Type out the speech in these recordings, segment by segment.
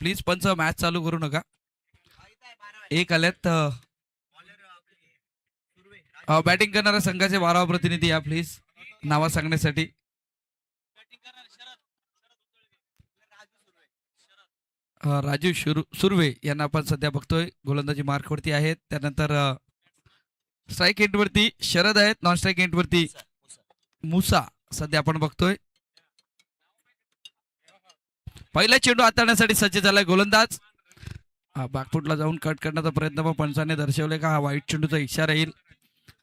Please पंच match चालू करू नका. एक आल्यात बॅटिंग करणाऱ्या संघाचे 12 प्रतिनिधी या प्लीज नावा सांगण्यासाठी. राजू सुर्वे यांना आपण सध्या बघतोय गोलंदाजी मार्कवरती आहेत. त्यानंतर स्ट्राईक एंडवरती शरद आहेत. नॉन स्ट्राईक एंडवरती मुसा सध्या आपण बघतोय. पहिला चेंडू हाताळण्यासाठी सज्ज झालाय गोलंदाज. बॅकफुटला जाऊन कट करण्याचा प्रयत्न पण पंचाने दर्शवले का हा वाईट चेंडूचा इशारा येईल.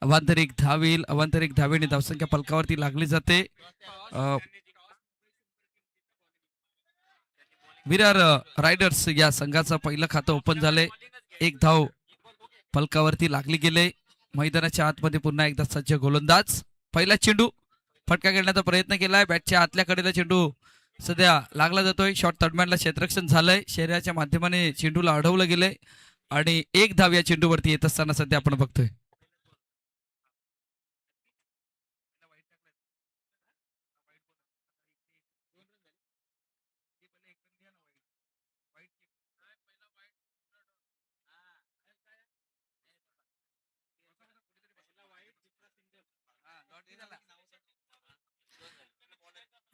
अवांतरिक धाव येईल. अवांतरिक धावेने धावसंख्या फलकावरती लागली जाते. विरार रायडर्स या संघाचं पहिलं खातं ओपन झालंय. एक धाव फलकावरती लागली गेले. मैदानाच्या आतमध्ये पुन्हा एकदा सज्ज गोलंदाज. पहिला चेंडू फटका घेण्याचा प्रयत्न केलाय. बॅटच्या आतल्या कडेला चेंडू सध्या लागला जातोय. शॉट तडमॅनला क्षेत्ररक्षण झालंय. शरीराच्या माध्यमाने चेंडूला अडवलं गेलंय आणि एक धाव या चेंडूवरती येत असताना सध्या आपण बघतोय.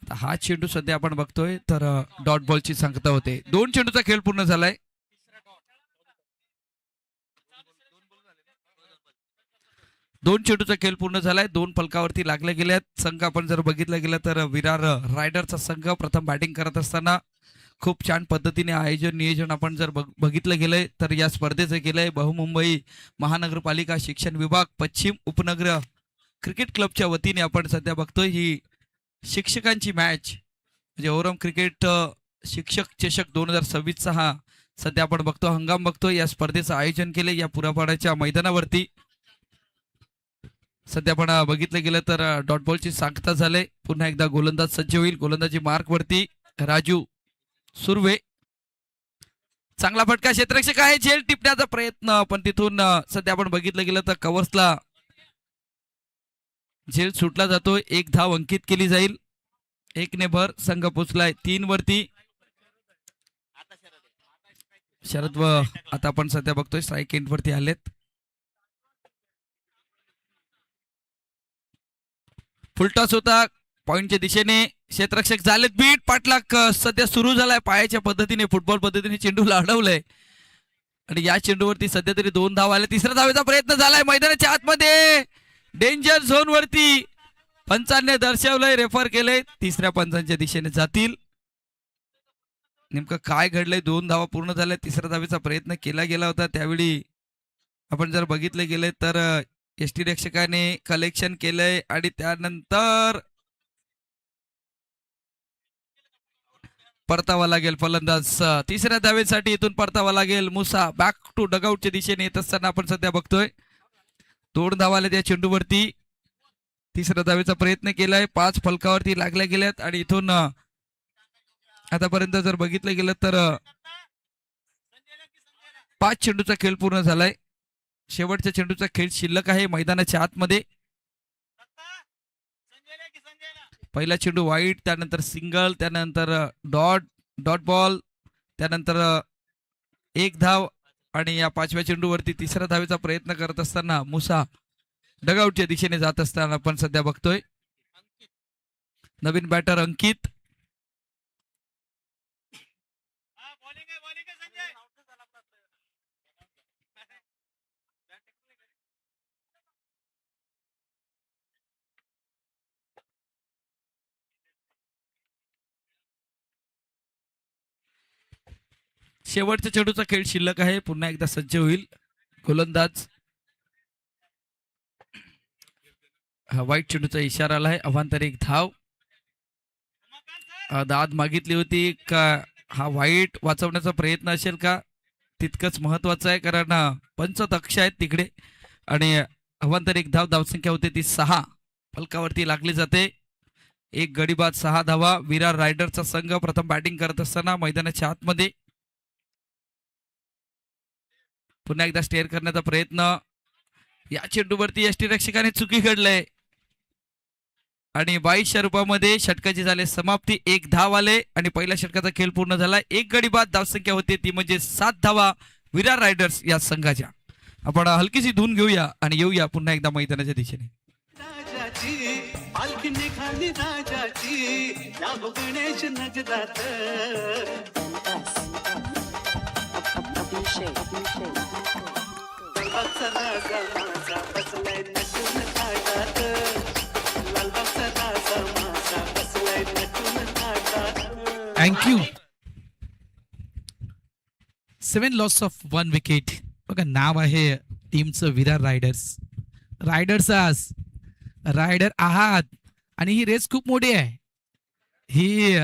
हा चेंडू सध्या आपण बघतोय तर डॉट बॉलची सांगता होते. 2 चेंडूचा खेळ पूर्ण झालाय. दोन चेंडूचा खेळ पूर्ण झालाय. 2 फलकावरती लागले गेल्यात. संघ आपण जर बघितलं गेलं तर विरार रायडरचा संघ प्रथम बॅटिंग करत असताना खूप छान पद्धतीने आयोजन नियोजन आपण जर बघितलं गेलंय तर या स्पर्धेचं केलंय बहुमुंबई महानगरपालिका शिक्षण विभाग पश्चिम उपनगर क्रिकेट क्लबच्या वतीने. आपण सध्या बघतोय ही शिक्षकांची मॅच म्हणजे ओरम क्रिकेट शिक्षक चषक 2026 हा सध्या आपण बघतो हंगाम बघतो. या स्पर्धेचं आयोजन केले या पुरापाड्याच्या मैदानावरती. सध्या आपण बघितलं गेलं तर डॉट बॉलची सांगता झाले. पुन्हा एकदा गोलंदाज सज्ज होईल. गोलंदाजी मार्क वरती राजू सुर्वे. चांगला फटका. क्षेत्ररक्षक आहे. झेल टिपण्याचा प्रयत्न पण तिथून सध्या आपण बघितलं गेलं तर कव्हर्सला झेल सुटला जातोय. एक धाव अंकित केली जाईल. 1 ने भर संघ पोचलाय 3 वरती. शरद व आता आपण सध्या बघतोय स्ट्राईक एंड वरती आलेत. फुलटॉस होता पॉइंटच्या दिशेने. क्षेत्ररक्षक झालेत बीट. पाठलाग सध्या सुरू झालाय. पायाच्या पद्धतीने फुटबॉल पद्धतीने चेंडूला अडवलंय आणि या चेंडूवरती सध्या तरी 2 धाव आले. तिसऱ्या धावेचा प्रयत्न झालाय मैदानाच्या आतमध्ये डेंजर झोन वरती. पंचांनी दर्शवलंय रेफर केलंय. तिसऱ्या पंचांच्या दिशेने जातील. नेमकं काय घडलंय. 2 धावा पूर्ण झाल्या. तिसऱ्या धावेचा प्रयत्न केला गेला होता. त्यावेळी आपण जर बघितले गेले तर एसटी रक्षकाने कलेक्शन केलंय आणि त्यानंतर परतावा लागेल फलंदाज. तिसऱ्या धावेसाठी इथून परतावा लागेल. मुसा बॅक टू डगआउटच्या दिशेने येत असताना आपण सध्या बघतोय 2 धावा आल्या त्या चेंडूवरती. तिसऱ्या धावेचा प्रयत्न केलाय. 5 फलकावरती लागल्या गेल्यात आणि इथून आतापर्यंत जर बघितलं गेलं तर 5 चेंडूचा खेळ पूर्ण झालाय. शेवटच्या चेंडूचा खेळ शिल्लक आहे मैदानाच्या आतमध्ये. पहिला चेंडू वाईट, त्यानंतर सिंगल, त्यानंतर डॉट बॉल, त्यानंतर 1 धाव आणि या 5व्या चेंडूवरती तिसऱ्या धावेचा प्रयत्न करत असताना मुसा डगआउटच्या दिशेने जात असताना आपण सध्या बघतोय नवीन बॅटर अंकित. शेवटच्या चेंडूचा खेळ शिल्लक आहे. पुन्हा एकदा सज्ज होईल गोलंदाज. वाईट चेंडूचा इशारा आला आहे. अवांतरिक धाव. दाद मागितली होती का हा वाईट वाचवण्याचा प्रयत्न असेल का तितकंच महत्वाचं आहे कारण पंच दक्ष आहेत तिकडे आणि अवांतरिक धाव. धावसंख्या होते ती 6. फलकावरती लागली जाते. 1 गडी बाद 6 धावा. विरार रायडरचा संघ प्रथम बॅटिंग करत असताना मैदानाच्या आतमध्ये. पुन्हा एकदा स्टेअर करण्याचा प्रयत्न. या चेंडूवरती एसटी रक्षकाने चुकी घडलंय. आणि 2200 रुपयामध्ये षटकाची झाले समाप्ती. 1 धाव आले आणि पहिल्या षटकाचा खेळ पूर्ण झाला. एक गडी बाद धावसंख्या होती ती म्हणजे 7 धावा विरार रायडर्स या संघाच्या. आपण हलकीशी धून घेऊया आणि येऊया पुन्हा एकदा मैदानाच्या दिशेने. थँक्यू. 7 loss of 1 wicket. बघा नाव आहे टीमचं विरार रायडर्स. रायडर्स आज रायडर आहात आणि ही रेस खूप मोठी आहे. ही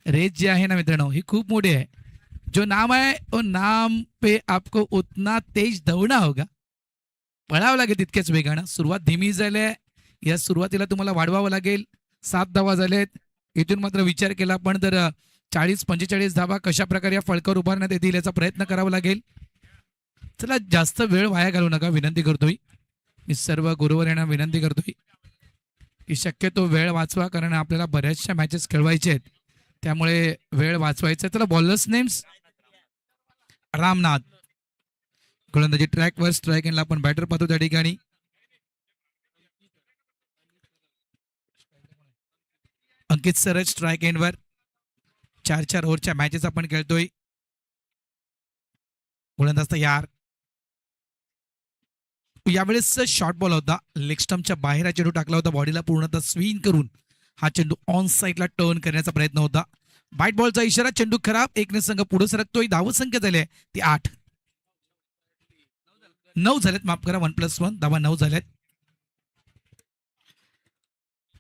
रेस जी आहे ना मित्रांनो ही खूप मोठी आहे. जो नाम है वो नाम पे आपको उतना तेज दौड़ना होगा. पळावं लागेल तितक्याच वेगानं. सुरुवात धीमी झाली आहे. या सुरुवातीला तुम्हाला वाढवावं लागेल. 7 धावा झालेत. इथून मात्र विचार केला पण तर 40-45 धावा कशा प्रकारे या फळकावर उभारण्यात येतील याचा प्रयत्न करावा लागेल. चला जास्त वेळ वाया घालू नका विनंती करतोय. मी सर्व गुरुवर यांना विनंती करतोय की शक्यतो वेळ वाचवा कारण आपल्याला बऱ्याचशा मॅचेस खेळवायचे आहेत. त्यामुळे वेळ वाचवायचा. चला बॉलर्स नेम्स रामनाथ गोलंदाजी ट्रॅकवर. स्ट्राईक एंडला आपण बॅटर पाहतो त्या ठिकाणी. अंकित सरज स्ट्राईक एंडवर. 4-4 ओव्हरच्या मॅचेस आपण खेळतोय. गोलंदाज तयार. यावेळेस शॉर्ट बॉल होता. लेग स्टंपच्या बाहेर हा चेंडू टाकला होता. बॉडीला पूर्णतः स्विंग करून हा चेंडू ऑन साईडला टर्न करण्याचा प्रयत्न होता. बाईट बॉलचा इशारा. चेंडू खराब. एकने संघ पुढे सरकतोय. धावसंख्या झाली आहे ती 8. 9 झालेत. माफ करा 1+1 धावा 9 झाल्यात.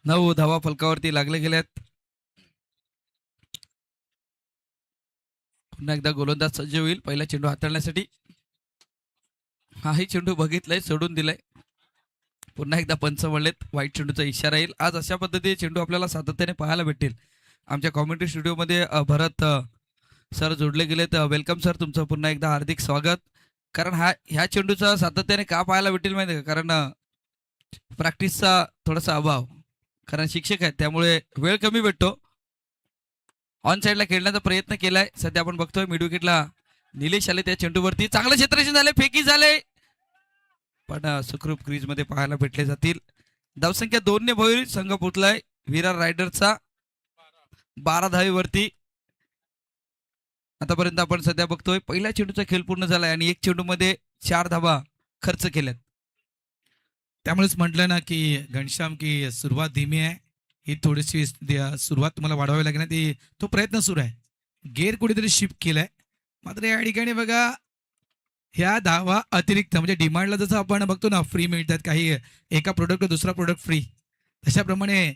9 धावा फलकावरती लागले गेल्यात. पुन्हा एकदा गोलंदाज सज्ज होईल पहिला चेंडू हाताळण्यासाठी. हाही चेंडू बघितलाय सोडून दिलाय. पुन्हा एकदा पंच म्हणलेत. वाईट चेंडूचा इशारा येईल. आज अशा पद्धतीने चेंडू आपल्याला सातत्याने पाहायला भेटेल. आमच्या कॉमेंट्री स्टुडिओमध्ये भरत सर जोडले गेलेत. वेलकम सर, तुमचं पुन्हा एकदा हार्दिक स्वागत. कारण ह्या चेंडूचा सातत्याने का पाहायला भेटेल माहिती का? कारण प्रॅक्टिसचा थोडासा अभाव. कारण शिक्षक आहेत त्यामुळे वेळ कमी भेटतो. ऑन साईडला खेळण्याचा प्रयत्न केलाय. सध्या आपण बघतोय मिड विकेटला निलेश आले त्या चेंडूवरती. चांगलं क्षेत्ररक्षण झाले. फेकी झाले पण सुखरूप क्रीज मध्ये पाहायला भेटले जातील. धावसंख्या 2 ने भरली. संघ पोचलाय विरार रायडरचा 12 धावेवरती. आतापर्यंत आपण सध्या बघतोय पहिल्या चेंडूचा खेळ पूर्ण झालाय आणि 1 चेंडू मध्ये 4 धावा खर्च केल्यात. त्यामुळेच म्हटलं ना की घनश्याम की सुरुवात धीमी आहे. ही थोडीशी सुरुवात तुम्हाला वाढवावी लागेल. ती तो प्रयत्न सुरू आहे. गेअर कुठेतरी शिफ्ट केलाय. मात्र या ठिकाणी बघा ह्या धावा अतिरिक्त म्हणजे डिमांडला जसं आपण बघतो ना फ्री मिळतात काही एका प्रोडक्ट दुसरा प्रोडक्ट फ्री, तशाप्रमाणे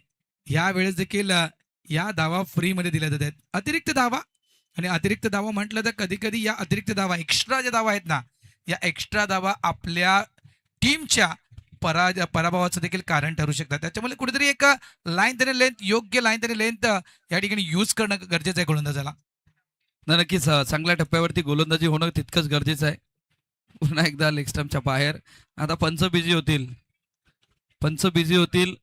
ह्या वेळेस देखील या धावा फ्रीमध्ये दिल्या जातात. अतिरिक्त धावा आणि अतिरिक्त धावा म्हटलं तर कधी कधी या अतिरिक्त धावा एक्स्ट्रा ज्या धावा आहेत ना या एक्स्ट्रा धावा आपल्या टीमच्या पराभवाचं देखील कारण ठरू शकतात. त्याच्यामुळे कुठेतरी एक लाईन त्याने लेंथ योग्य लाईन त्याने लेंथ या ठिकाणी यूज करणं गरजेचं आहे गोलंदाजाला. नक्कीच चांगल्या टप्प्यावरती गोलंदाजी होणं तितकंच गरजेचं आहे. पुन्हा एकदा लेग स्टंपच्या बाहेर. आता पंच बिझी होतील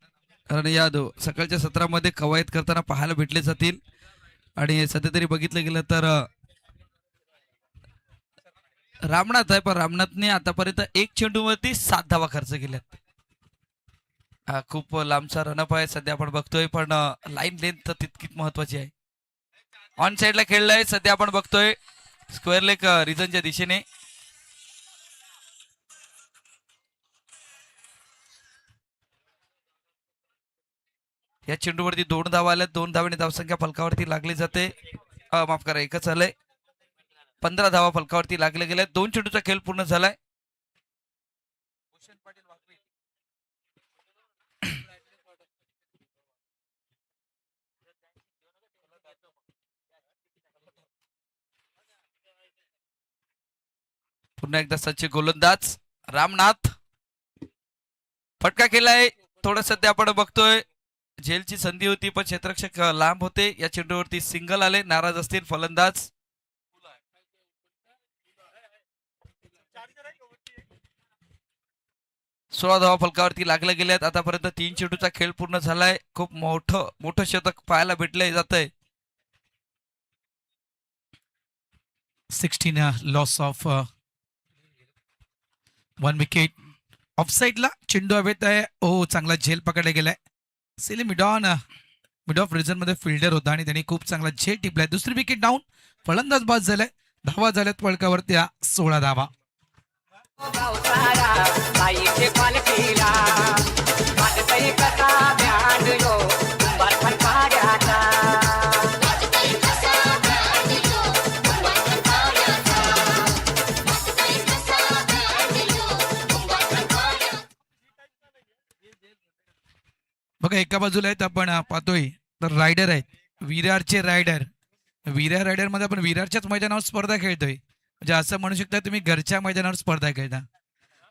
कारण या सकाळच्या सत्रामध्ये कवायत करताना पाहायला भेटले जातील. आणि सध्या तरी बघितलं गेलं तर रामनाथ आहे पण रामनाथने आतापर्यंत 1 चेंडूवरती 7 धावा खर्च केल्यात. खूप लांबचा रनअप आहे सध्या आपण बघतोय पण लाईन लेंथ तितकीच महत्वाची आहे. ऑन साईडला खेळलाय सध्या आपण बघतोय स्क्वेअर लेग रिजनच्या दिशेने. या चेंडूवरती 2 धावा आल्या. 2 धावांनी धावसंख्या फलकावरती लागली जाते. माफ करा एकच आलंय. 15 धावा फलकावरती लागले गेल्या. 2 चेंडूचा खेळ पूर्ण झालाय. पुन्हा एकदा सच्चे गोलंदाज रामनाथ फटका केलाय. थोडं सध्या आपण बघतोय झेलची संधी होती पण क्षेत्ररक्षक लांब होते. या चेंडूवरती सिंगल आले. नाराज असतील फलंदाज. 16 धावा फलकावरती लागल्या गेल्यात. आतापर्यंत 3 चेंडूचा खेळ पूर्ण झालाय. खूप मोठं मोठं शतक पाहायला भेटलंय जातंय. 16 लॉस ऑफ 1 विकेट. ऑफसाईडला चेंडू हवेत आहे. ओ चांगला झेल पकडला गेलाय. सेली मिड ऑफ रिझन मध्ये फिल्डर होता आणि त्यांनी खूप चांगला झेल टिपलाय. दुसरी विकेट डाऊन. फलंदाज बाद झालाय. धावा झाल्यात फलकावरती 16 धावा. बघा एका बाजूला आहेत आपण पाहतोय तर रायडर आहेत. विरारचे रायडर. विरार रायडर मध्ये आपण विरारच्याच मैदानावर स्पर्धा खेळतोय. म्हणजे असं म्हणू शकता तुम्ही घरच्या मैदानावर स्पर्धा खेळता.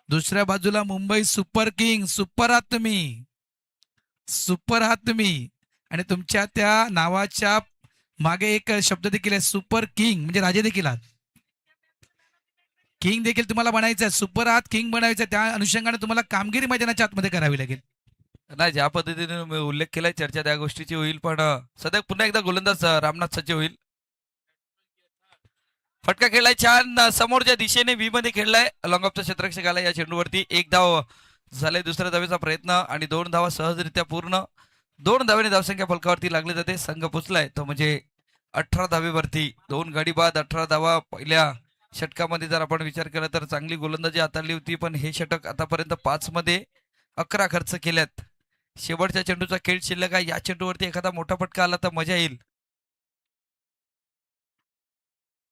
दुसऱ्या बाजूला मुंबई सुपर किंग. सुपर आहात तुम्ही. सुपर आहात तुम्ही. आणि तुमच्या त्या नावाच्या मागे एक शब्द देखील आहे. सुपर किंग म्हणजे राजे देखील आहात. किंग देखील तुम्हाला बनायचं आहे. सुपर आहात किंग बनायचं. त्या अनुषंगाने तुम्हाला कामगिरी मैदानाच्या आतमध्ये करावी लागेल. नाही, ज्या पद्धतीने मी उल्लेख केलाय चर्चा त्या गोष्टीची होईल. पण सध्या पुन्हा एकदा गोलंदाज रामनाथ सज्ज होईल. फटका खेळलाय छान. समोरच्या दिशेने व्ही मध्ये खेळलाय. लॉंग ऑफचा क्षेत्ररक्षक आला या चेंडूवरती. 1 धाव झाले. दुसऱ्या धावेचा प्रयत्न आणि 2 धावा सहजरित्या पूर्ण. 2 धावेने धावसंख्या फलकावरती लागली जाते. संघ पोचलाय तो म्हणजे 18 धावेवरती. 2 गडी बाद 18 धावा. पहिल्या षटकामध्ये जर आपण विचार केला तर चांगली गोलंदाजी हाताळली होती. पण हे षटक आतापर्यंत 5 मध्ये 11 खर्च केल्यात. शेवटच्या चेंडूचा खेळ शिल्लक आहे. या चेंडूवरती एखादा मोठा फटका आला तर मजा येईल.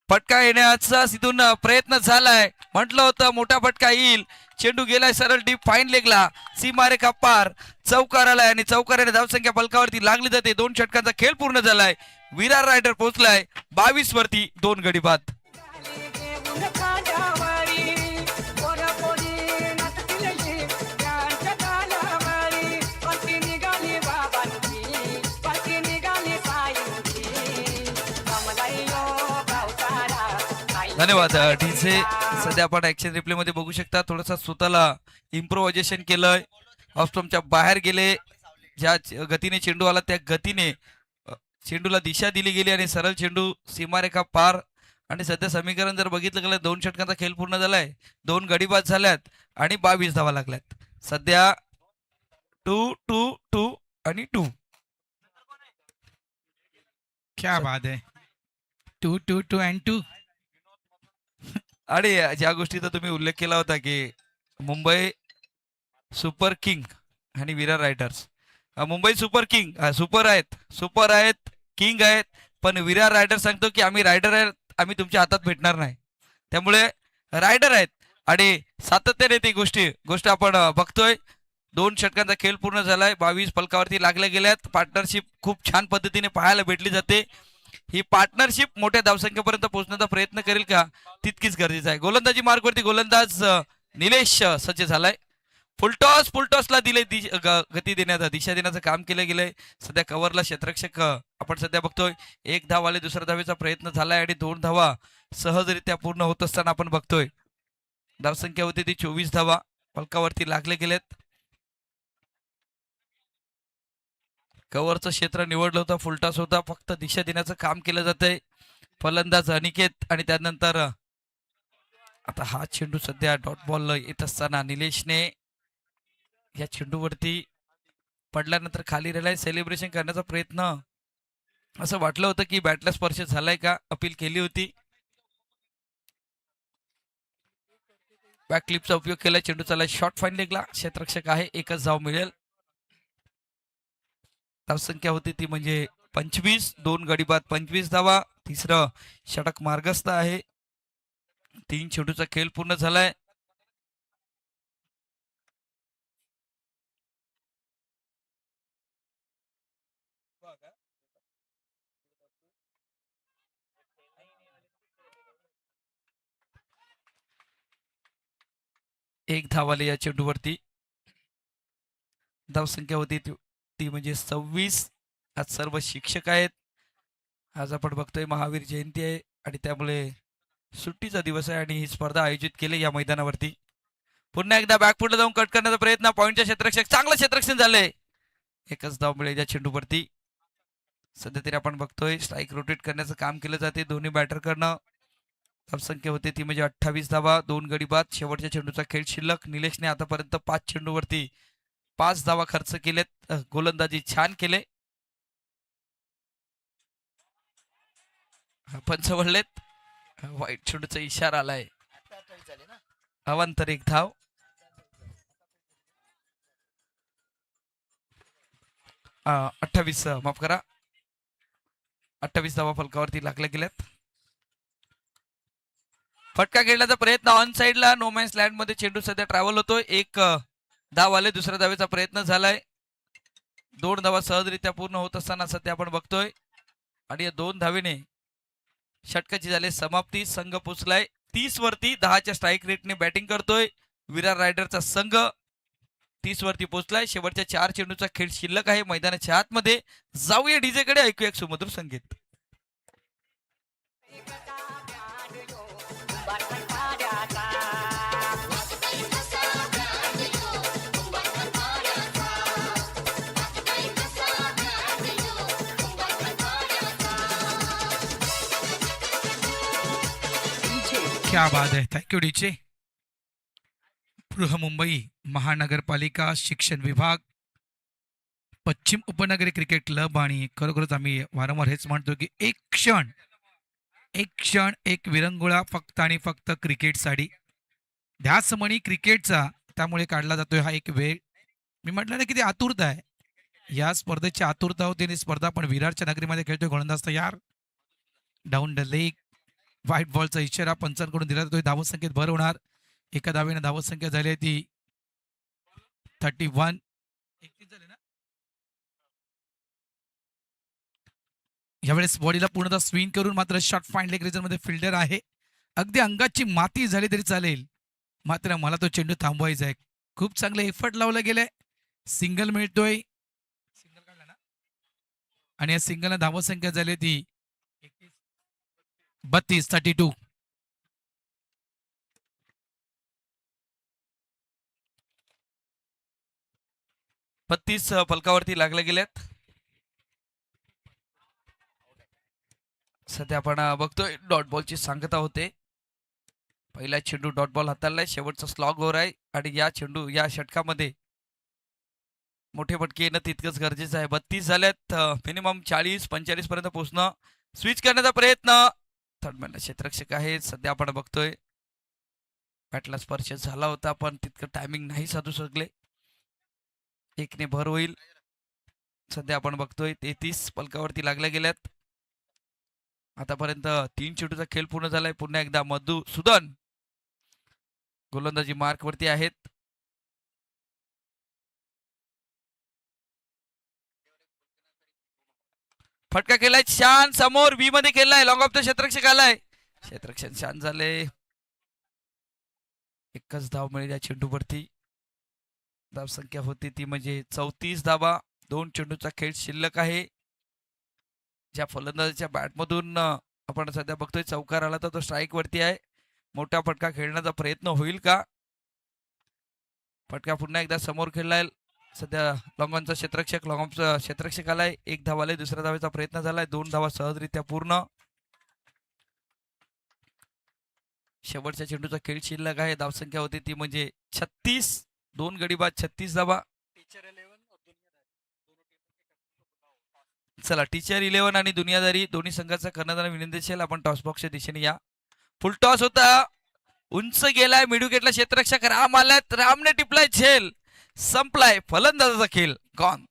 फटका येण्याचा इथून प्रयत्न झालाय. म्हटलं होतं मोठा फटका येईल. चेंडू गेलाय सरळ डीप फाईन लेगला. सीमारेखा पार. चौकार आलाय आणि चौकाराने धावसंख्या फलकावरती लागली जाते. 2 षटकांचा खेळ पूर्ण झालाय. विरार रायडर पोहोचलाय 22 वरती. 2 गडी बाद. धन्यवाद डीजे. सध्या आपण ऍक्शन रिप्ले मध्ये बघू शकता. थोडंसं स्वतःला इम्प्रोव्हायझेशन केलंय. ऑफस्टॉमच्या बाहेर गेले. ज्या गतीने चेंडू आला त्या गतीने चेंडूला दिशा दिली गेली आणि सरळ चेंडू सीमारेखा पार. आणि सध्या समीकरण जर बघितलं गेलं 2 षटकांचा खेळ पूर्ण झालाय. 2 गडी बाद झाल्यात आणि 22 धावा लागल्यात. सध्या 2-2-2 आणि 2. क्या बात आहे. 2-2-2 and 2. आणि ज्या गोष्टीचा तुम्ही उल्लेख केला होता की मुंबई सुपर किंग आणि Virar riders. Mumbai super king super आहेत किंग आहेत. पण विरार रायडर सांगतो की आम्ही रायडर आहेत. आम्ही तुमच्या हातात भेटणार नाही. त्यामुळे रायडर आहेत आणि सातत्याने ती गोष्ट आपण बघतोय. 2 षटकांचा खेळ पूर्ण झालाय. 22 फलकावरती लागल्या गेल्यात. पार्टनरशिप खूप छान पद्धतीने पाहायला भेटली जाते. ही पार्टनरशिप मोठ्या धावसंख्येपर्यंत पोहोचण्याचा प्रयत्न करेल का तितकीच गरजेचं आहे. गोलंदाजी मार्गवरती गोलंदाज निलेश सज्ज झालाय. फुलटॉसला दिले गती देण्याचा दिशा देण्याचं काम केलं गेलंय. सध्या कव्हरला क्षेत्ररक्षक आपण सध्या बघतोय. 1 धाव आले. दुसऱ्या धावेचा प्रयत्न झालाय आणि 2 धावा सहजरित्या पूर्ण होत असताना आपण बघतोय. धावसंख्या होती ती 24 धावा फलकावरती लागले गेलेत. कव्हरचं क्षेत्र निवडलं होतं. फुलटॉस होता. फक्त दिशा देण्याचं काम केलं जातंय. फलंदाज अनिकेत आणि त्यानंतर आता हा चेंडू सध्या डॉट बॉल येत असताना निलेशने या चेंडूवरती पडल्यानंतर खाली राहिलाय. सेलिब्रेशन करण्याचा प्रयत्न असं वाटलं होतं की बॅटला स्पर्श झालाय का अपील केली होती. बॅक क्लिपचा उपयोग केला. चेंडू चालला शॉर्ट फाईन लेगला. क्षेत्ररक्षक आहे. 1च धाव मिळेल. धावसंख्या होती ती म्हणजे 25. 2 गडी बाद 25 धावा. तिसरं षटक मार्गस्थ आहे. 3 चेंडूचा खेळ पूर्ण झालाय. एक धाव आले या चेंडूवरती. धावसंख्या होती ती म्हणजे 26. आज सर्व शिक्षक आहेत. आज आपण बघतोय महावीर जयंती आहे आणि त्यामुळे सुट्टीचा दिवस आहे आणि ही स्पर्धा आयोजित केली या मैदानावरती. पुन्हा एकदा बॅकफुटला जाऊन कट करण्याचा प्रयत्न, पॉईंटच्या क्षेत्ररक्षक, चांगलं क्षेत्ररक्षण झालंय. एकच धाव मिळेल या चेंडूवरती. सध्या तरी आपण बघतोय स्ट्राईक रोटेट करण्याचं काम केलं जाते दोन्ही बॅटरकडनं. धावसंख्या होते ती म्हणजे 28 धावा, 2 गडी बाद. शेवटच्या चेंडूचा खेळ शिल्लक. निलेशने आतापर्यंत 5 चेंडूवरती 5 धावा खर्च केलेत. गोलंदाजी छान केले. पंच वळलेत. वाईट चेंडूचा इशारा आलाय. अवांतर एक धाव. अ, 28 माफ करा, 28 धावा फलकावरती लागल्या गेल्यात. फटका खेळण्याचा प्रयत्न ऑन साइडला नो मॅन्स लँड मध्ये चेंडू सध्या ट्रॅव्हल होतोय. एक धाव आले, दुसऱ्या धावेचा प्रयत्न झालाय. 2 धावा सहजरित्या पूर्ण होत असताना सध्या आपण बघतोय आणि या 2 धावेने षटकाची झाली समाप्ती. संघ पोचलाय 30 वरती. 10च्या स्ट्राईक रेटने बॅटिंग करतोय विरार रायडरचा संघ. 30 वरती पोहोचलाय. शेवटच्या 4 चेंडूचा खेळ शिल्लक आहे मैदानाच्या आतमध्ये. जाऊया डीजे कडे, ऐकूया एक सुमधुर संगीत. क्या बात है, थँक्यू डीजे. बृहमुंबई महानगरपालिका शिक्षण विभाग, पश्चिम उपनगरी क्रिकेट क्लब आणि खरोखरच आम्ही वारंवार हेच म्हणतो की एक क्षण एक विरंगुळा फक्त आणि फक्त क्रिकेटसाठी. ध्यास म्हणी क्रिकेटचा, त्यामुळे काढला जातोय हा एक वेळ. मी म्हटलं ना किती आतुरता आहे या स्पर्धेची. आतुरता होती आणि स्पर्धा पण विरारच्या नगरीमध्ये खेळतोय. गोलंदाज तयार, डाऊन द लेग. व्हाईट बॉलचा इशारा पंचांकडून दिला जातोय. धावसंख्येत भर होणार. एका धावेने धावसंख्या झाली आहे ती 31. 31 झाले ना. यावेळेस बॉडीला पूर्णतः स्विंग करून मात्र शॉर्ट फाईन लेग रेजर मध्ये फिल्डर आहे. अगदी अंगाची माती झाली तरी चालेल, मात्र मला तो चेंडू थांबवायचा आहे. खूप चांगले एफर्ट लावलं गेलंय. सिंगल मिळतोय, सिंगल काढला ना, आणि या सिंगलला धावसंख्या झाली ती 32. फलकावरती लागले गेलेत. सध्या आपण बघतोय डॉट बॉलची सांगता होते. पहिला चेंडू डॉट बॉल हाताळलाय. शेवटचा स्लॉग ओव्हर आहे आणि या षटकामध्ये मोठे फटके येणं तितकंच गरजेचं आहे. 32 झाल्यात. मिनिमम 40-45 पर्यंत पोहोचणं. स्विच करण्याचा प्रयत्न. थर्डमॅनला क्षेत्ररक्षक आहे. सध्या आपण बघतोय बॅटला स्पर्श झाला होता पण तितकं टायमिंग नाही साधू शकले. 1ने भर होईल. सध्या आपण बघतोय 33 फलकावरती लागल्या गेल्यात. आतापर्यंत 3 चेंडूचा खेळ पूर्ण झालाय. पुन्हा एकदा मधुसूदन गोलंदाजी मार्क वरती आहेत. फटका केलाय छान, समोर बी मध्ये केलाय. लॉंग ऑफ द क्षेत्ररक्षक आलाय. क्षेत्ररक्षण छान झाले. एकच धाव मिळेल या चेंडूवरती. धाव संख्या होती ती म्हणजे 34 धावा. 2 चेंडूचा खेळ शिल्लक आहे. ज्या फलंदाजाच्या बॅटमधून आपण सध्या बघतोय चौकार आला तर तो स्ट्राईक वरती आहे. मोठा फटका खेळण्याचा प्रयत्न होईल का? फटका पुन्हा एकदा समोर खेळलाय. सध्या लॉंगॉनचा क्षेत्ररक्षक आलाय. 1 धाव आलाय. दुसऱ्या धावेचा प्रयत्न झालाय. 2 धावा सहजरित्या पूर्ण. शेवटच्या चेंडूचा खेळ शिल्लक आहे. धावसंख्या होती ती म्हणजे 36. 2 गडी बाद, 36 धावा. चला, टीचर 11 आणि दुनियादारी दोन्ही संघाचा कर्णधार विनंती असेल आपण टॉस बॉक्सच्या दिशेने या. फुल टॉस होता, उंच गेलाय. मिडविकेटला क्षेत्ररक्षक राम आलात. रामने टिपलाय झेल. संपलाय फलंदाजाचा खेळ. गॉन.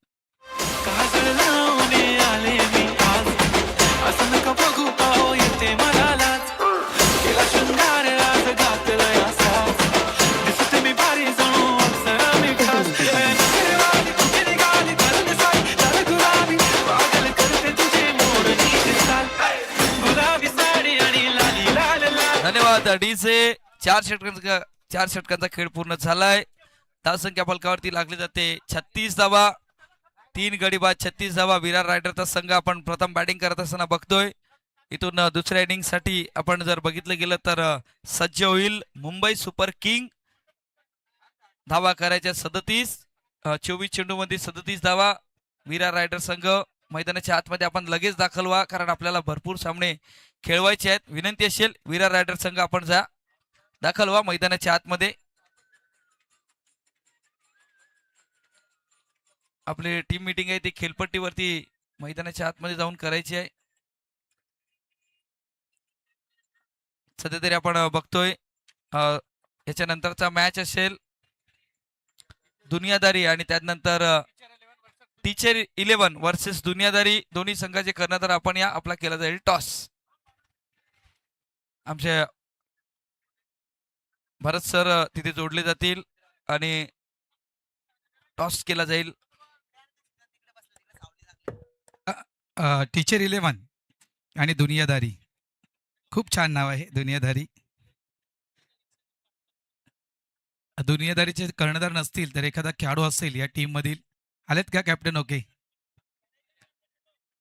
धन्यवाद डीजे. 4 षटकांचा खेळ पूर्ण झालाय. धावसंख्या फलकावरती लागली जाते 36 धावा. 3 गडी बाद, 36 धावा. विरार रायडरचा संघ आपण प्रथम बॅटिंग करत असताना बघतोय. इथून दुसऱ्या इनिंग साठी आपण जर बघितलं गेलं तर सज्ज होईल मुंबई सुपर किंग. धावा करायच्या 37. 24 चेंडूमध्ये 37 धावा. विरार रायडर संघ मैदानाच्या आतमध्ये आपण लगेच दाखल व्हा, कारण आपल्याला भरपूर सामने खेळवायचे आहेत. विनंती असेल विरार रायडर संघ आपण जा, दाखल व्हा मैदानाच्या आतमध्ये. आपली टीम मीटिंग आहे ती खेळपट्टीवरती मैदानाच्या आतमध्ये जाऊन करायची आहे. सध्या तरी आपण बघतोय याच्यानंतरचा मॅच असेल दुनियादारी आणि त्यानंतर टीचर 11 वर्सेस दुनियादारी. दोन्ही संघाचे कर्णधार आपण या. आपला केला जाईल टॉस. आमचे भरत सर तिथे जोडले जातील आणि टॉस केला जाईल. टीचर 11 आणि दुनियादारी. खूप छान नाव आहे दुनियादारी. दुनियादारीचे कर्णधार नसतील तर एखादा खेळाडू असेल या टीम मधील. आलेत का कॅप्टन? ओके.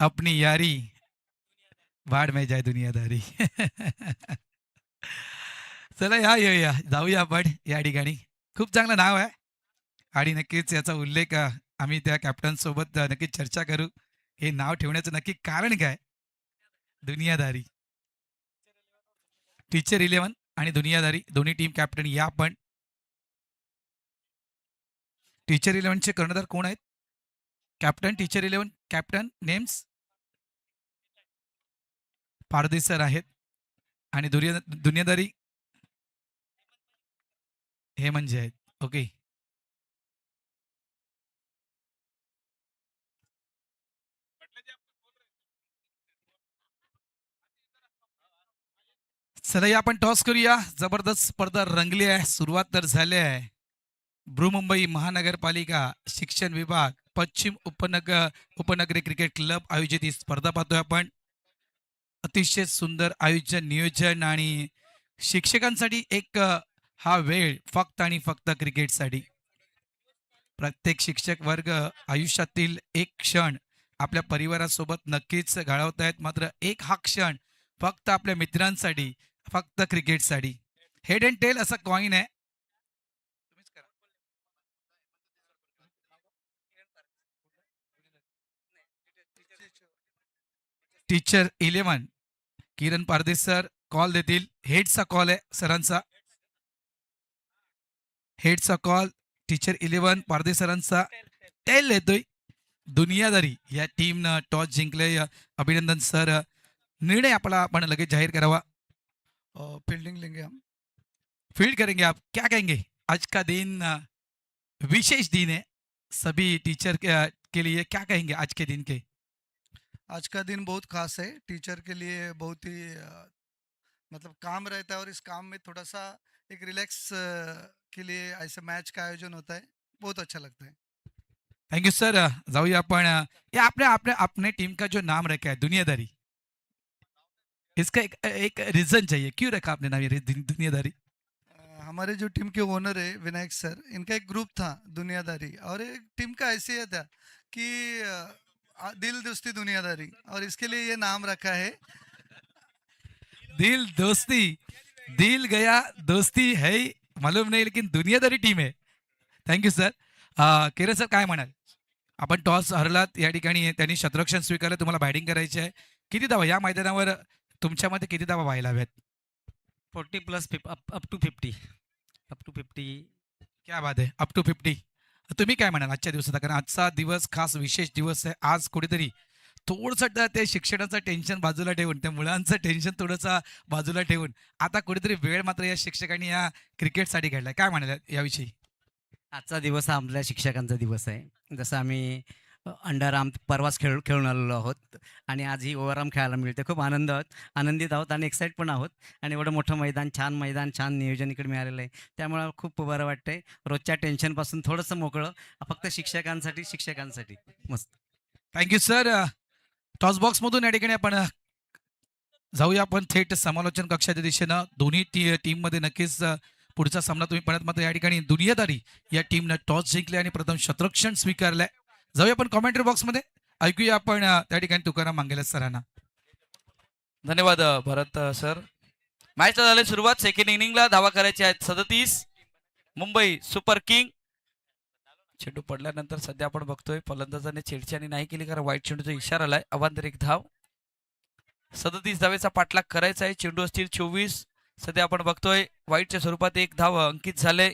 अपनी यारी वाढ में जाय दुनियादारी. चला या जाऊया आपण या ठिकाणी. खूप चांगलं नाव आहे आणि नक्कीच याचा उल्लेख आम्ही त्या कॅप्टन सोबत नक्कीच चर्चा करू. हे नाव ठेवण्याचं नक्की कारण काय? दुनियादारी. टीचर 11 आणि दुनियादारी दोन्ही टीम कॅप्टन या आपण. टीचर 11 चे कर्णधार कोण आहेत? Captain teacher 11 captain names Pardi sir आहेत आणि दुनियादारी हे म्हणजे आहेत. ओके. चला या आपण टॉस करूया. जबरदस्त स्पर्धा रंगली आहे. सुरुवात तर झाली आहे. बृहमुंबई महानगरपालिका शिक्षण विभाग पश्चिम उपनगरी क्रिकेट क्लब आयोजित ही स्पर्धा पाहतोय आपण. अतिशय सुंदर आयोजन, नियोजन आणि शिक्षकांसाठी एक हा वेळ फक्त आणि फक्त क्रिकेटसाठी. प्रत्येक शिक्षक वर्ग आयुष्यातील एक क्षण आपल्या परिवारासोबत नक्कीच घालवतायत, मात्र एक हा क्षण फक्त आपल्या मित्रांसाठी, फक्त क्रिकेटसाठी. हेड अँड टेल असा कॉइन आहे. टीचर 11 किरण पारदेस सर कॉल देतील. हेडचा कॉल आहे सरांचा. हेडचा कॉल टीचर 11 पारदेस सरांचा. टेल येतोय. दुनियादारी या टीमनं टॉस जिंकले. अभिनंदन सर. निर्णय आपला आपण लगेच जाहीर करावा. फील्डिंग लेंगे हम. फील्ड करेंगे आप. क्या कहेंगे? आज का दिन विशेष दिन है सभी टीचर के लिए. क्या कहेंगे आज के दिन के? आज का दिन बहुत खास है टीचर के लिए. बहुत ही मतलब काम रहता है और इस काम में थोड़ा सा एक रिलैक्स के लिए ऐसे मैच का आयोजन होता है. बहुत अच्छा लगता है. Thank you sir. जाऊया आपण. ये आपने आपने अपने टीम का जो नाम रखा है दुनियादारी, इसका एक रीजन चाहिए. क्यों रखा आपने नाम ये दुनियादारी? हमारे जो टीम के ओनर है विनायक सर, इनका एक ग्रुप था दुनियादारी, और एक टीम का ऐसे था कि दिल दोस्ती दुनियादारी, और इसके लिए ये नाम रखा है. दिल दोस्ती. दिल गया दोस्ती है मालूम नहीं, लेकिन दुनियादारी टीम है. Thank you sir. किरण सर काय म्हणाल? आपण टॉस हरलात या ठिकाणी. त्यांनी शतरक्षण स्वीकारलं. तुम्हाला बॅटिंग करायची आहे. किती धावा या मैदानावर तुमच्या मते किती धावा व्हायला हव्यात? 40 प्लस अप टू 50. क्या बात आहे. Up to 50. तुम्ही काय म्हणाल आजच्या दिवसाचा? कारण आजचा दिवस खास विशेष दिवस आहे. आज कुठेतरी थोडंसं ते शिक्षणाचं टेन्शन बाजूला ठेवून, त्या मुलांचं टेन्शन थोडंसं बाजूला ठेवून आता कुठेतरी वेळ मात्र या शिक्षकांनी या क्रिकेटसाठी काढलाय. काय म्हणाल याविषयी? आजचा दिवस हा आपल्या शिक्षकांचा दिवस आहे. जसं आम्ही अंडर आर्म परवाच खेळून आलेलो आहोत आणि आज ही ओव्हर आर्म खेळायला मिळते. खूप आनंदित आहोत आणि एक्साइट पण आहोत. आणि एवढं मोठं मैदान, छान नियोजन इकडे मिळालेलं आहे. त्यामुळे खूप बरं वाटतंय. रोजच्या टेन्शनपासून थोडंसं मोकळं, फक्त शिक्षकांसाठी मस्त. Thank you sir. टॉस बॉक्स मधून या ठिकाणी आपण जाऊया आपण थेट समालोचन कक्षाच्या दिशेनं. दोन्ही टीम मध्ये नक्कीच पुढचा सामना तुम्ही पाहत. मात्र या ठिकाणी दुनियादारी या टीमनं टॉस जिंकले आणि प्रथम शतरक्षण स्वीकारलंय. जाऊया आपण कॉमेंट्री बॉक्स मध्ये. ऐकूया आपण त्या ठिकाणी तुकाराम मांगेला सरांना. धन्यवाद भरत सर. मॅचला झाली सुरुवात. सेकंड इनिंगला धावा करायच्या आहेत 37. मुंबई सुपर किंग चेंडू पडल्यानंतर सध्या आपण बघतोय फलंदाजाने छेडछाणी नाही केली कारण वाईट चेंडूचा इशारा आलाय. अवांतर एक धाव. 37 धावेचा पाठलाग करायचा आहे. चेंडू असतील 24. सध्या आपण बघतोय वाईटच्या स्वरूपात एक धाव अंकित झाले.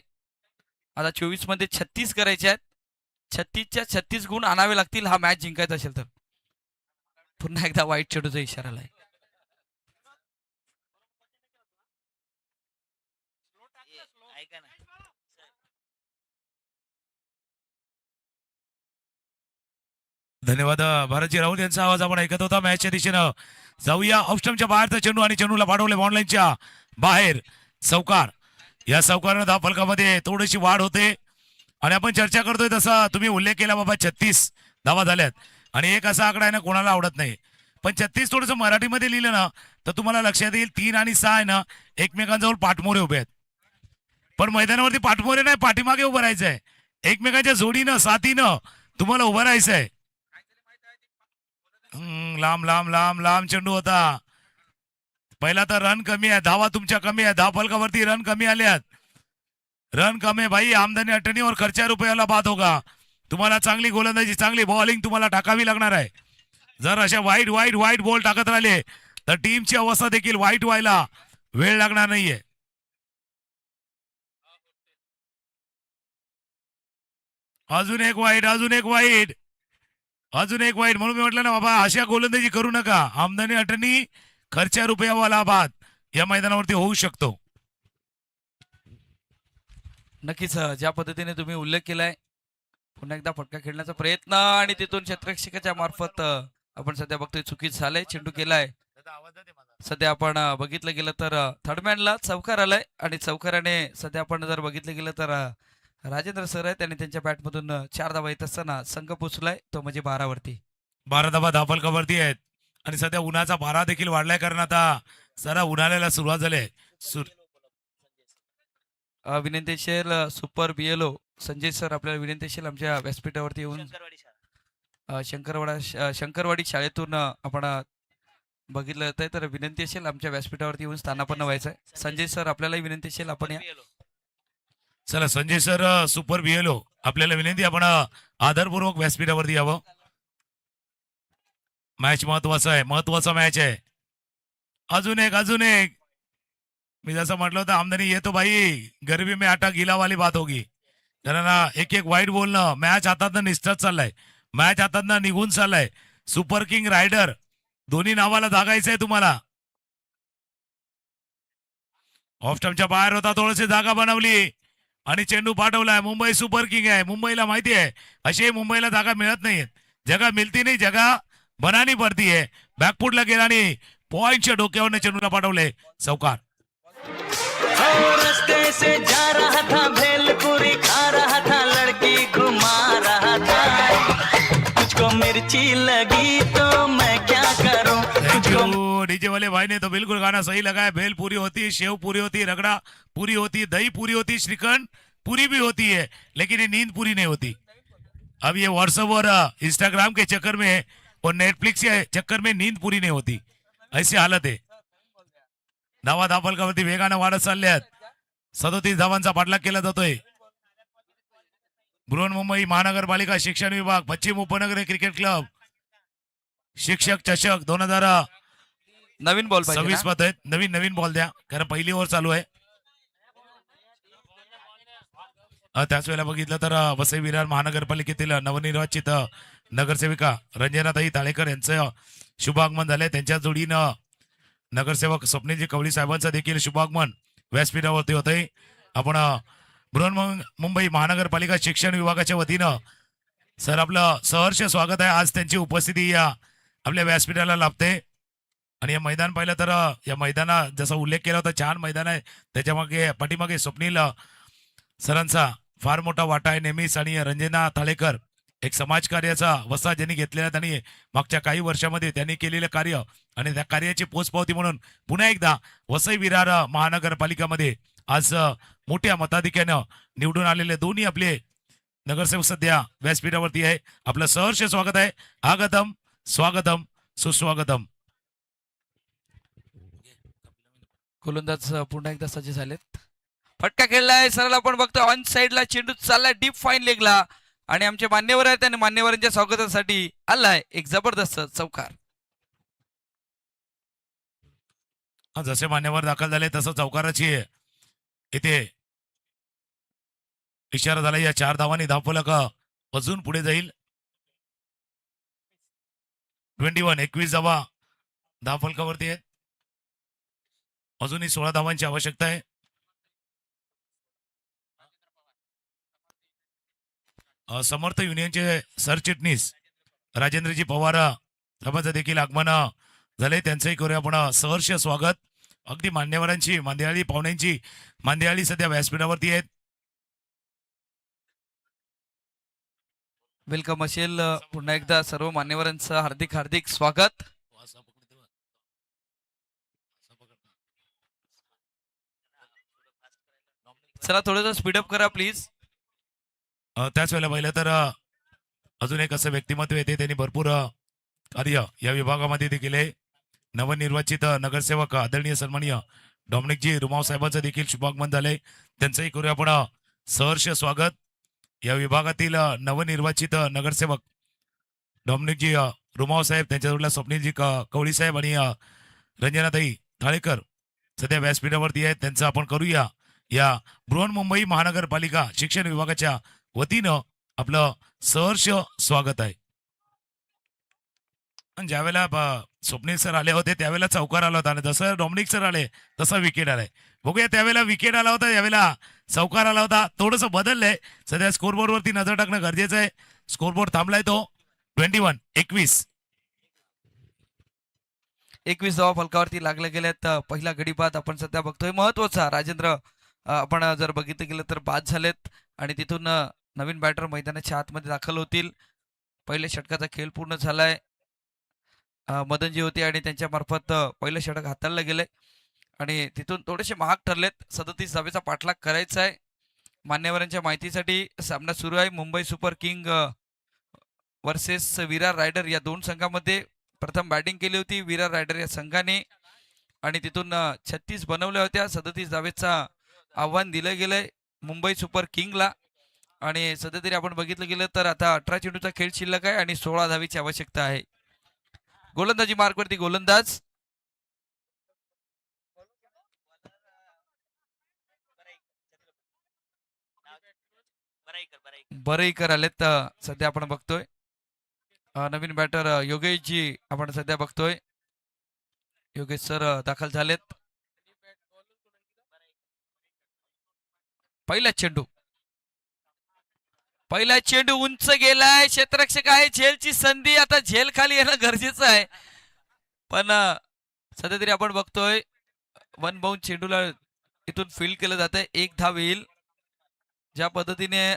आता 24 मध्ये 36 करायचे आहेत. 36च्या 36 गुण आणावे लागतील हा मॅच जिंकायचा असेल तर. पुन्हा एकदा वाईट चेंडूचा इशारा आलाय. धन्यवाद भारतजी राहुल यांचा आवाज आपण ऐकत होता. मॅचच्या दिशेनं जाऊया. ऑफस्टमच्या बाहेरचा चेंडू आणि चेंडूला पाठवले ऑनलाईनच्या बाहेर. चौकार. या चौकारानं धाव फलकामध्ये थोडीशी वाढ होते आणि आपण चर्चा करतोय तसा तुम्ही उल्लेख केला बाबा 36 धावा झाल्यात आणि एक असा आकडा आहे ना कोणाला आवडत नाही, पण 36 थोडंसं मराठीमध्ये लिहिलं ना तर तुम्हाला लक्षात येईल 3 आणि 6 आहे ना एकमेकांजवळ पाठमोरे उभे आहेत, पण मैदानावरती पाठमोरे नाही, पाठीमागे उभं राहायचं आहे. एकमेकांच्या जोडीनं साथीनं तुम्हाला उभं राहायचं आहे. लांब लांब लांब लांब चेंडू होता. पहिला तर रन कमी आहे, धावा तुमच्या कमी आहे, धाव फलकावरती रन कमी आल्यात. रन कमी भाई, आमदनी अटनी और खर्चा रुपयाला बात होगा. तुम्हाला चांगली गोलंदाजी चांगली बॉलिंग तुम्हाला टाकावी लागणार आहे. जर अशा वाईट वाईट वाईट बॉल टाकत राहिले तर टीमची अवस्था देखील वाईट व्हायला वेळ लागणार नाहीये. अजून एक वाईट अजून एक वाईट अजून एक वाईट. म्हणून मी म्हटलं ना बाबा अशा गोलंदाजी करू नका. आमदनी अटनी खर्चा रुपयावाला बाद या मैदानावरती होऊ शकतो. नक्कीच ज्या पद्धतीने तुम्ही उल्लेख केलाय पुन्हा एकदा फटका खेळण्याचा प्रयत्न आणि तिथून क्षेत्ररक्षकाच्या मार्फत आपण सध्या बघतोय चुकीच झालंय. चेंडू केलाय. सध्या आपण बघितलं गेलं तर थर्डमॅनला चौकार आलाय आणि चौकाराने सध्या आपण जर बघितलं गेलं तर राजेंद्र सर आहेत त्यांनी त्यांच्या बॅटमधून 4 धावा येत असताना संघ पोचलाय तो म्हणजे 12 वरती. 12 धावा धावफलकावरती आहेत आणि सध्या उन्हाचा पारा देखील वाढलाय कारण आता जरा उन्हाळ्याला सुरुवात झाली. विनंती असेल सुपर बीएलओ संजय सर आपल्याला विनंती असेल आमच्या व्यासपीठावरती येऊन शंकरवाडी शाळेतून आपण बघितलं जात आहे तर विनंती असेल आमच्या व्यासपीठावरती येऊन स्थानापन्न व्हायचं आहे. संजय सर आपल्यालाही विनंती असेल आपण या. चला संजय सर सुपर बीएलओ आपल्याला विनंती आपण आदरपूर्वक व्यासपीठावरती यावं. मॅच महत्वाचा आहे, महत्वाचा मॅच आहे. अजून एक मी जसं म्हटलं होतं आमदनी येतो भाई गरीबी में आटा गिला वाली बात होगी. कारण एक एक वाईट बोलणं मॅच हातातनं निसटत चाललाय, मॅच हातातनं निघून चाललाय. सुपर किंग रायडर दोन्ही नावाला जागायचंय तुम्हाला. ऑफ स्टंपच्या बाहेर होता, थोडीशी जागा बनवली आणि चेंडू पाठवलाय. मुंबई सुपर किंग आहे, मुंबईला माहिती आहे अशी मुंबईला जागा मिळत नाहीये. जगा मिळती नाही, जगा बनानी पडती है. बॅकफुटला गेला आणि पॉइंटच्या डोक्यावर चेंडूला पाठवले. चौकार. रस्ते से जा रहा था भेलपुरी खा रहा था लड़की घुमा रहा था तुझको मिर्ची लगी तो मैं क्या करूं. डीजे वाले भाई ने तो बिल्कुल गाना सही लगाया. भेल पूरी होती, शेव पूरी होती, रगड़ा पूरी होती, दही पूरी होती, श्रीखंड पूरी भी होती है, लेकिन ये नींद पूरी नहीं होती. अब ये व्हाट्सएप और इंस्टाग्राम के चक्कर में और नेटफ्लिक्स के चक्कर में नींद पूरी नहीं होती, ऐसी हालत आहे. धावा धावफलकावरती वेगानं वाढत चालल्यात. 37 धावांचा पाठलाग केला जातोय. बृहन्मुंबई महानगरपालिका शिक्षण विभाग पश्चिम उपनगर क्रिकेट क्लब शिक्षक चषक 2026 नवीन बॉल पाहिजे पद आहेत. नवीन बॉल द्या कारण पहिली ओव्हर चालू आहे. त्याच वेळेला बघितलं तर वसई विरार महानगरपालिकेतील नवनिर्वाचित नगरसेविका रंजनाताई ताळेकर यांचं शुभागमन झालंय. त्यांच्या जोडीनं नगरसेवक स्वप्नीलजी कवळी साहेबांचं देखील शुभागमन व्यासपीठावरती होतंय. आपण बृहन्मुंबई महानगरपालिका शिक्षण विभागाच्या वतीनं सर आपलं सहर्ष स्वागत आहे. आज त्यांची उपस्थिती या आपल्या व्यासपीठाला लाभते आणि हे मैदान पाहिलं तर या मैदानात जसा उल्लेख केला होता छान मैदान आहे. त्याच्यामागे पाठीमागे स्वप्नील सरांचा फार मोठा वाटा आहे नेहमीच. आणि रंजना ताळेकर एक समाजकार्याचा वसा ज्यांनी घेतलेला, त्यांनी मागच्या काही वर्षामध्ये त्यांनी केलेलं कार्य आणि त्या कार्याची पोचपावती म्हणून पुन्हा एकदा वसई विरार महानगरपालिकामध्ये आज मोठ्या मताधिक्यानं निवडून आलेले दोन्ही आपले नगरसेवक सध्या व्यासपीठावरती आहे. आपलं सहर्ष स्वागत आहे. आगतम स्वागतम सुस्वागतम. गोलंदाज पुन्हा एकदा सज्ज झालेत. फटका खेळलाय सरळ आपण बघतो ऑन साइडला चेंडू चाललाय डीप फाईन लेगला. आणि आमचे मान्यवर आहेत आणि मान्यवरांच्या स्वागतासाठी आलाय एक जबरदस्त चौकार. जसे मान्यवर दाखल झाले तसं चौकाराची इथे इशारा झाला. या 4 धावांनी धावफलक अजून पुढे जाईल. 21 धावा धावफलकावरती आहेत. अजूनही 16 धावांची आवश्यकता आहे. समर्थ युनियनचे सरचिटणीस राजेंद्रजी पवार साहेबांचं देखील आगमन झाले. त्यांचंही करूया आपण सहर्ष स्वागत. अगदी मान्यवरांची, मांदियाळी पाहुण्यांची, मांदियाळी सध्या व्यासपीठावरती आहेत. वेलकम असेल पुन्हा एकदा सर्व मान्यवरांचं हार्दिक हार्दिक स्वागत. चला थोडंसं स्पीडअप करा प्लीज. त्याच वेळेला पाहिलं तर अजून एक असं व्यक्तिमत्व येते, त्यांनी भरपूर कार्य या विभागामध्ये देखील आहे. नवनिर्वाचित नगरसेवक आदरणीय सन्माननीय डॉमिनिकजी रुमाव साहेबांचं देखील शुभागमन झालंय. त्यांचंही करूया आपण सहर्ष स्वागत. या विभागातील नवनिर्वाचित नगरसेवक डॉमिनिकजी रुमाव साहेब, त्यांच्याजवळला स्वप्नीलजी कवळी साहेब आणि रंजनाताई थाळेकर सध्या व्यासपीठावरती आहेत. त्यांचं आपण करूया या बृहन्मुंबई महानगरपालिका शिक्षण विभागाच्या वतीनं आपलं सहर्ष स्वागत आहे. आणि ज्यावेळेला स्वप्नील सर आले होते त्यावेळेला चौकार आला होता आणि जसं डॉमिनिक सर आले तसा विकेट आलाय. बघूया, त्यावेळेला विकेट आला होता, यावेळेला चौकार आला होता. थोडंसं बदललंय. सध्या स्कोरबोर्डवरती नजर टाकणं गरजेचं आहे. स्कोरबोर्ड थांबलाय तो 21 धावा फलकावरती लागल्या गेल्यात. पहिला गडी बाद आपण सध्या बघतोय. महत्वाचा राजेंद्र आपण जर बघितलं गेलं तर बाद झालेत आणि तिथून नवीन बॅटर मैदानाच्या आतमध्ये दाखल होतील. पहिल्या षटकाचा खेळ पूर्ण झालाय. मदनजी होते आणि त्यांच्या मार्फत पहिलं षटक हाताळलं गेलंय आणि तिथून थोडेसे महाग ठरलेत. 37 धावेचा पाठलाग करायचा आहे. मान्यवरांच्या माहितीसाठी सामना सुरू आहे. Mumbai super king versus Virar rider या दोन संघामध्ये प्रथम बॅटिंग केली होती विरार रायडर या संघाने आणि तिथून 36 बनवल्या होत्या. 37 धावेचा आव्हान दिलं गेलंय मुंबई सुपर किंगला आणि सध्या तरी आपण बघितलं गेलं तर आता 18 चेंडूचा खेळ शिल्लक आहे आणि 16 धावेची आवश्यकता आहे. गोलंदाजी मार्कवरती गोलंदाज बरेकर आलेत. सध्या आपण बघतोय नवीन बॅटर योगेशजी आपण सध्या बघतोय. योगेश सर दाखल झालेत. पहिला चेंडू उंच गेलाय. क्षेत्ररक्षक आहे. झेलची संधी. आता झेल खाली येणं गरजेचं आहे पण सध्या तरी आपण बघतोय वन बाउंड चेंडूला इथून फील्ड केलं जातंय. एक धाव येईल. ज्या पद्धतीने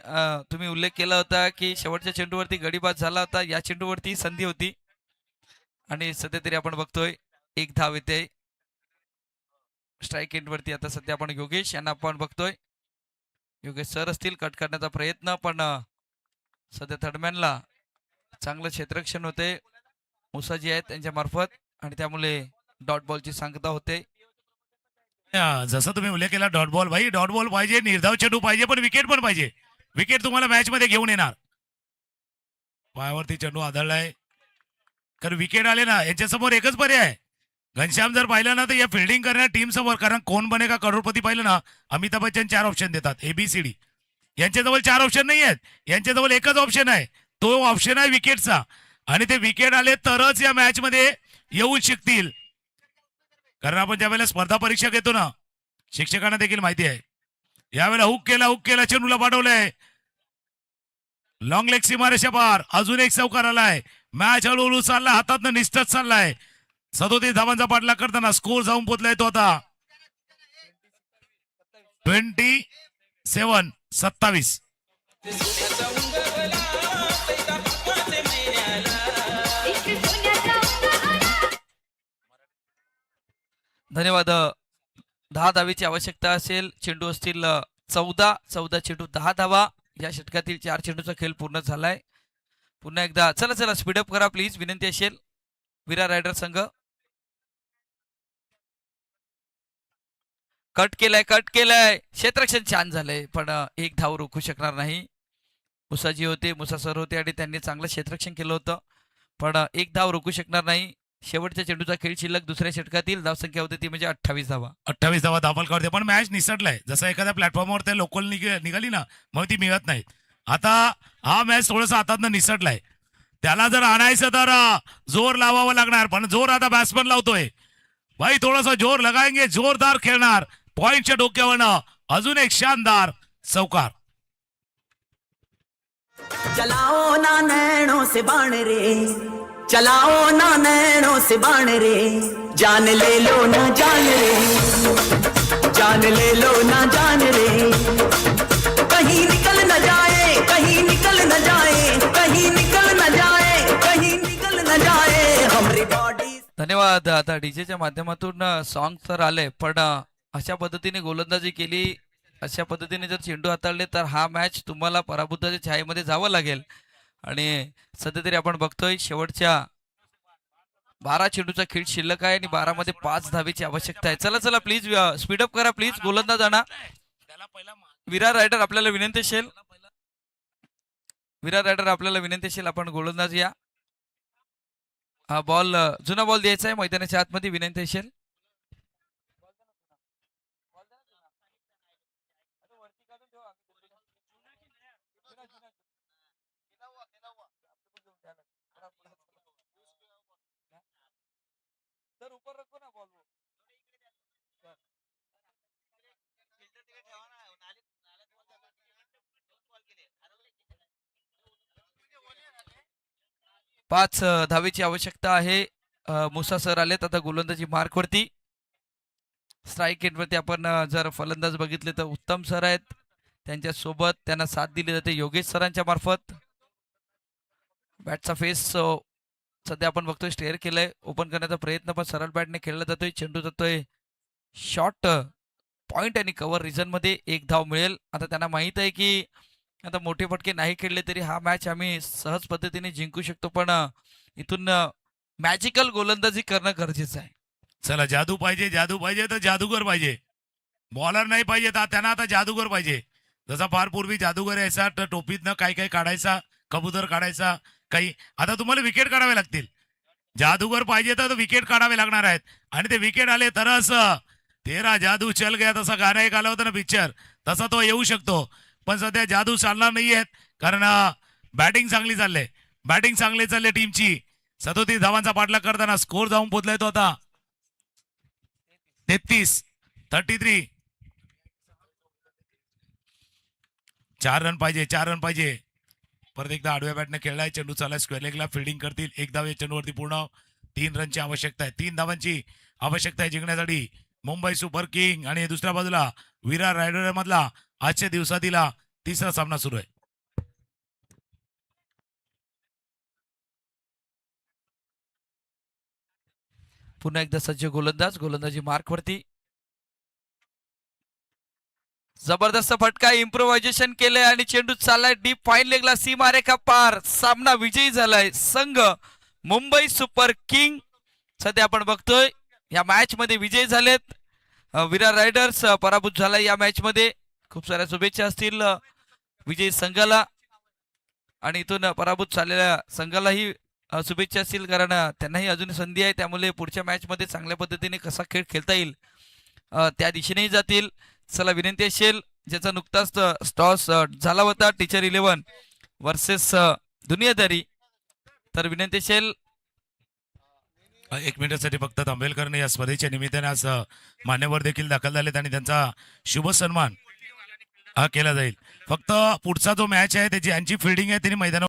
तुम्ही उल्लेख केला होता की शेवटच्या चेंडूवरती गडीबाद झाला होता, या चेंडूवरती संधी होती आणि सध्या तरी आपण बघतोय एक धाव येते स्ट्राईक एंडवरती. आता सध्या आपण योगेश यांना आपण बघतोय. योगेश सर असतील कट करण्याचा प्रयत्न पण सध्या थर्डमॅनला चांगलं क्षेत्ररक्षण होते मुसाजी आहेत त्यांच्या मार्फत आणि त्यामुळे डॉट बॉलची सांगता होते. जसं तुम्ही उल्लेख केला डॉट बॉल, भाई डॉट बॉल पाहिजे, निर्धाव चेंडू पाहिजे पण विकेट पण पाहिजे. विकेट तुम्हाला मॅच मध्ये घेऊन येणार. पायावरती चेंडू आदळलाय कारण विकेट आले ना यांच्यासमोर एकच पर्याय आहे. घनश्याम जर पाहिलं ना तर या फिल्डिंग करणाऱ्या टीम समोर, कारण कोण बनेगा करोडपती पाहिलं ना, अमिताभ बच्चन 4 ऑप्शन देतात ABCD. यांच्याजवळ 4 ऑप्शन नाही आहेत. यांच्याजवळ एकच ऑप्शन आहे. तो ऑप्शन आहे विकेटचा आणि ते विकेट आले तरच या मॅच मध्ये येऊ शकतील. कारण आपण ज्या वेळेला स्पर्धा परीक्षा घेतो ना, शिक्षकांना देखील माहिती आहे. यावेळेला हुक केला चेंडूला पाठवलंय लॉंग लेग सीमारेषा पार. अजून एक चौकार आलाय. मॅच हळूहळू चालला, हातातनं निष्ठच चाललाय. 37 धावांचा पाठलाग करताना स्कोर जाऊन पोहोचलाय तो आता 27. धन्यवाद. 10 धावेची आवश्यकता असेल. चेंडू असतील 14 चेंडू 10 धावा. या षटकातील 4 चेंडूचा खेळ पूर्ण झालाय. पुन्हा एकदा चला स्पीडअप करा प्लीज, विनंती असेल. विरार रायडर संघ कट केलाय. क्षेत्ररक्षण छान झालंय पण एक धाव रोखू शकणार नाही. मुसाजी होते, मुसा सर होते आणि त्यांनी चांगलं क्षेत्ररक्षण केलं होतं. पण एक धाव रोखू शकणार नाही. शेवटच्या चेंडूचा खेळ शिल्लक दुसऱ्या षटकातील धावसंख्या होती ती म्हणजे 28 धावा. 28 धावा दाखल करते, पण मॅच निसटलाय. जसं एखाद्या प्लॅटफॉर्मवर ते लोकल निघाली ना, मग ती मिळत नाहीत. आता हा मॅच थोडासा हातातनं निसटलाय. त्याला जर आणायचं तर जोर लावावा लागणार, पण जोर आता बॅट्समन लावतोय. भाई थोडासा जोर लगाएंगे, जोरदार खेळणार. पॉइंटच्या डोक्यावरनं अजून एक शानदार चौकार. चलाओ ना नैनों से बाण रे, चलाओ ना नैनों से बाण रे, जान ले लो ना जान रे, जान ले लो ना जान रे, कहीं निकल न जाए, कहीं निकल न जाए, कहीं निकल न जाए, कहीं निकल न जाए हमारी बॉडी. धन्यवाद. आता डीजेच्या माध्यमातून सॉन्ग तर आले, पण अशा पद्धतीने गोलंदाजी केली, अशा पद्धतीने जर चेंडू हाताळले तर हा मॅच तुम्हाला पराभूताच्या छायेमध्ये जावं लागेल. आणि सध्या तरी आपण बघतोय शेवटच्या 12 चेंडूचा खेळ शिल्लक आहे आणि 12 मध्ये 5 धावेची आवश्यकता आहे. चला चला प्लीज स्पीडअप करा प्लीज. गोलंदाज आणा. विरार रायडर आपल्याला विनंती असेल, विरार रायडर आपल्याला विनंती असेल आपण गोलंदाज या. हा बॉल जुना बॉल द्यायचा आहे मैदानाच्या आतमध्ये, विनंती असेल. पाच धावेची आवश्यकता आहे. मुसा सर आलेत आता गोलंदाजी मार्कवरती. स्ट्राईक एंडवरती आपण जर फलंदाज बघितले तर उत्तम सर आहेत. त्यांच्या सोबत त्यांना साथ दिली जाते योगेश सरांच्या मार्फत. बॅटचा फेस सध्या आपण बघतोय स्टेअर केलंय, ओपन करण्याचा प्रयत्न पण सरळ बॅटने खेळला जातोय. चेंडू जातोय शॉर्ट पॉइंट आणि कव्हर रिजन मध्ये. एक धाव मिळेल. आता त्यांना माहित आहे की आता मोठे फटके नाही खेळले तरी हा मॅच आम्ही सहज पद्धतीने जिंकू शकतो, पण इथून मॅजिकल गोलंदाजी करणं गरजेचं आहे. चला जादू पाहिजे, जादू पाहिजे तर जादूगर पाहिजे. बॉलर नाही पाहिजे तर त्यांना आता जादूगर पाहिजे. जसा फार पूर्वी जादूगर यायचा तर टोपीतनं काही काही काढायचा, कबूतर काढायचा काही. आता तुम्हाला विकेट काढावे लागतील. जादूगर पाहिजे तर विकेट काढावे लागणार आहेत. आणि ते विकेट आले तरच तेरा जादू चल गया तसा गाणं एक आलं होतं ना पिक्चर, तसा तो येऊ शकतो. पण सध्या जादू चालणार नाहीयेत कारण बॅटिंग चांगली चालले, बॅटिंग चांगली चालले टीमची. 37 धावांचा पाठलाग करताना स्कोर जाऊन पोहोचलाय तो आता 33. 4 रन पाहिजे, 4 रन पाहिजे. परत एकदा आडव्या बॅटने खेळलाय. चेंडू चालाय स्क्वेअर लेगला. फिल्डिंग करतील. एक धाव या चेंडूवरती पूर्ण. 3 रनची आवश्यकता आहे. 3 धावांची आवश्यकता आहे जिंकण्यासाठी. मुंबई सुपर किंग आणि दुसऱ्या बाजूला विरार रायडर मधला आजच्या दिवसातील तिसरा सामना सुरू आहे. पुन्हा एकदा सज्ज गोलंदाज गोलंदाजी मार्कवरती. जबरदस्त फटका, इम्प्रोव्हायझेशन केलंय आणि चेंडू चाललाय डीप फाईन लेगला. सीमारेखा पार. सामना विजयी झालाय संघ मुंबई सुपर किंग. सध्या आपण बघतोय या मॅच मध्ये विजयी झालेत विरार रायडर्स. पराभूत झाला या मॅच मध्ये. खूप साऱ्या शुभेच्छा असतील विजयी संघाला आणि इथून पराभूत झालेल्या संघालाही शुभेच्छा असतील कारण त्यांनाही अजून संधी आहे. त्यामुळे पुढच्या मॅच मध्ये चांगल्या पद्धतीने कसा खेळ खेळता येईल त्या दिशेनेही जातील. चला विनंती असेल ज्याचा नुकताच टॉस झाला होता टीचर 11 वर्सेस दुनियादारी, तर विनंती असेल 1 मिनिटासाठी फक्त तांबेलकरने या स्पर्धेच्या निमित्ताने आज मान्यवर देखील दाखल झालेत आणि त्यांचा शुभ सन्मान हा केला जाईल. फक्त पुढचा जो मॅच आहे त्याची यांची फिल्डिंग आहे त्यांनी मैदानावर